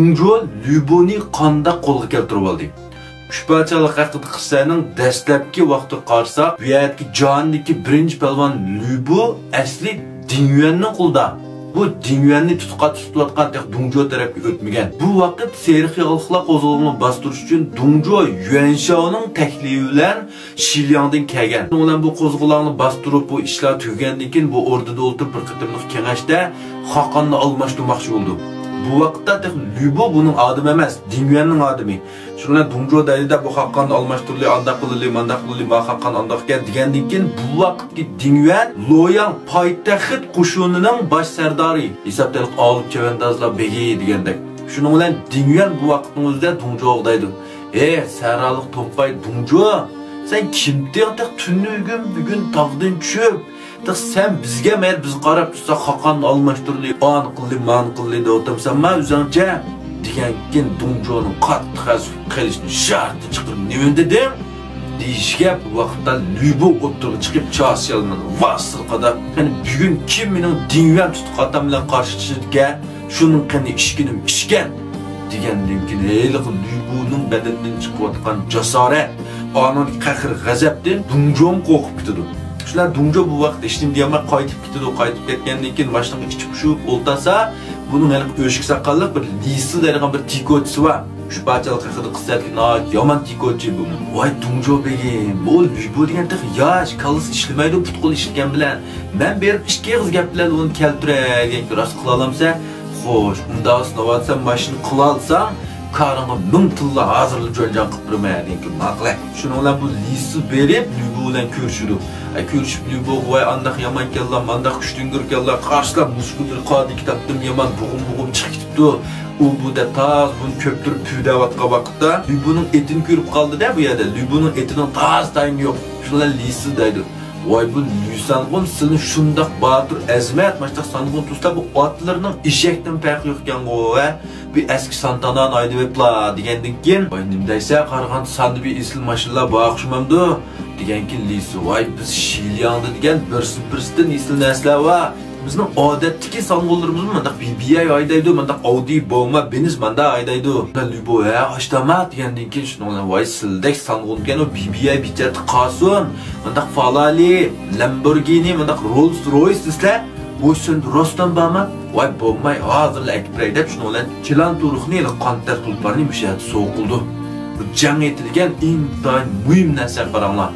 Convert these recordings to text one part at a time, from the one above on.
Dungjo Lüboni qanda qo'lga keltirib oldi. Ushbachalik haqida qissaning dastlabki vaqti qarsak, bu yerdagi jondagi birinchi palvon Lübo asli Dingyuanning qo'lida. Bu Dingyuanni tutqat tutayotgan Dungjo tarafga o'tmagan. Bu vaqt seriy xalqlar qo'zg'olonini bostirish uchun Dungjo Yuanshaoning taklifi bilan Shilyangdan kelgan. Ular bu qo'zg'olonni bostirib, bu ishlar tugagandan keyin bu o'rtada o'tirib bir qatimliq kengashda Xoqonni almashtirmoqchi bo'ldi. Bu vaqtda Lübo bunun adımı emas, Dingyuanning adımı. Şuna Dungjo deydi bu Xoqonni almashtirli, anda qilili, manda qilili, ma Xoqon andoq gel degandan keyin bu vaqtki Dingyuan Loyang poytaxt qo'shinining bosh sardori hisobdalik olib chavandozlar begi degandek. Shuning bilan Dingyuan bu vaqtning o'zida Dungjoga deydi: saraliq to'mpay Dungjo, sen kimding tunni bugun tog'dan tushib sen bizga mayli biz qarab tursa Xoqonni almashtirli, on qilli, man qilli deb o'tirsan, men o'zingcha degankin Dungjoning qattiq hasib qilishni sharti chiqib nima dedim? Deyishga bu vaqtda Lübo o'tirib chiqib chasiyalmadi. Vasıl qadar. Yani bugun kim mening Dingyuan tutqatam bilan qarshilashga shuning qani ishkinim ishgan degandan keyin Lüboning badanidan chiqayotgan jasorat, onun qahr g'azabdan Dungjo qo'rqib ketdi. Shular Dungjo bu vaqt ishnim deyamay qaytib ketgandan keyin mashinaga ichib shu o'ltasa, buning hali o'shik saqalliq bir lisi degan bir tikochisi bor. Shu bachalik haqida qissatli yomon tikochi bu. Voy Dungjo begim, bu Lübo degan yosh kallis ishlamaydi, putqul ishlatgan bilan men berib ikki og'iz gap bilan uni keltirgan rost qila olamsa, xo'sh, unda osnovatsan mashina qila olsam, karını ming tilla hozirlik jo'njon qilib turmaydi ki maqla. Shuning bilan bu lisi berib Lübo bilan ko'rishdi. Ko'rishib Lübo voy andaq yomon kellar, mandaq kuchtingir kellar, qarshilab mushkudir qodi kitobdan yomon bug'um chiqib ketdi. U bu da taz buni ko'ptir püydavatga vaqtda Lüboning etini ko'rib qoldi-da bu yerda. Lüboning etining taz tayini yo'q. Shunlar lisi deydi. Voy bu Lüsanqon sizni shundaq botir azmat mashtaq sanqon tusta bu otlarning eshakdan farqi yo'qkan-ku va bu eski Santanan aydivepla degandan keyin voy nimdaysa qarg'an sandı bir isl mashinalar boqishmamdi degan keyin lisi voy biz Shilyangda degan birsidan isl naslar va bizning odatdagi sanqonlarimiz mendaq BBA aydaydi, mendaq Audi bo'lma, Benz menda aydaydi. Lübo ashtama degandan keyin shuni voy sildek sanqon ekan o BBA bichati qasun, mendaq Ferrari, Lamborghini, mendaq Rolls Royce sizlar o'shin rostdan borma, voy bo'lmay hozirlar akbray deb shuni bilan chilan turuqni qantar tulparni mishati so'qildi. Bu jang etilgan intayin muhim narsa qaranglar.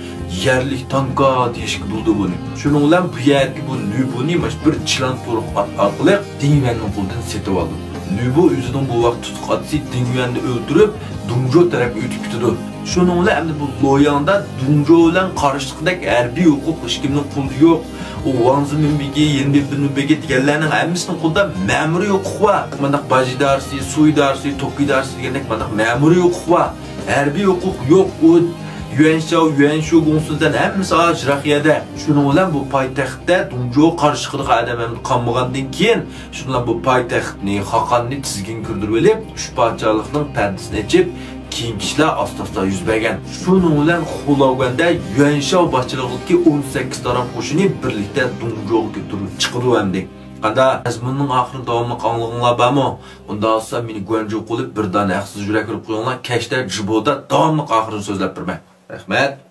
Yerlik tanka deyishki buldu bunu. Şunun bilan bu yerki bu Lüboni bir chilan turuq orqali Dingyuanning qo'lidan setib oldi. Lübo o'zining bu vaqt tutqatisi Dingyuanni o'ldirib, Dungjo tarafga o'tib ketdi. Şunun bilan endi bu Loyangda Dungjo bilan qarshiliqdek harbiy huquq hech kimning qo'lida yo'q. O Wang Ziminbegi, Yenbek deganlarning hammasining qo'lida ma'muriy huquq bor. Mana bajidarsi, suydarsi, tokidarsi degandek mana ma'muriy huquq bor. Harbiy huquq yo'q. Yuanshu g'unsizdan hammasi ajraqiyada. Shuning bilan bu poytaxtda Dungjo qarshilik odamlar qolmagandan keyin shunlar bu poytaxtni, Xoqonni tizgin kirdirib olib, ushbachaliqning pardasini ochib, keyin kishilar asta-asta yuz bergan. Shuning bilan Xuloganda Yuanshu boshchiligidagi 18 taraf qo'shini birlikda Dungjoga ko'tarib chiqdi hamdi. Qanda azmunning oxiri davomli qonlig'inglar bormi? Unda olsa meni Guanju qilib birdan haqsiz yurak urib qo'yinglar. Kashda Jiboda davomli oxirini so'zlab turmay. Rahmat.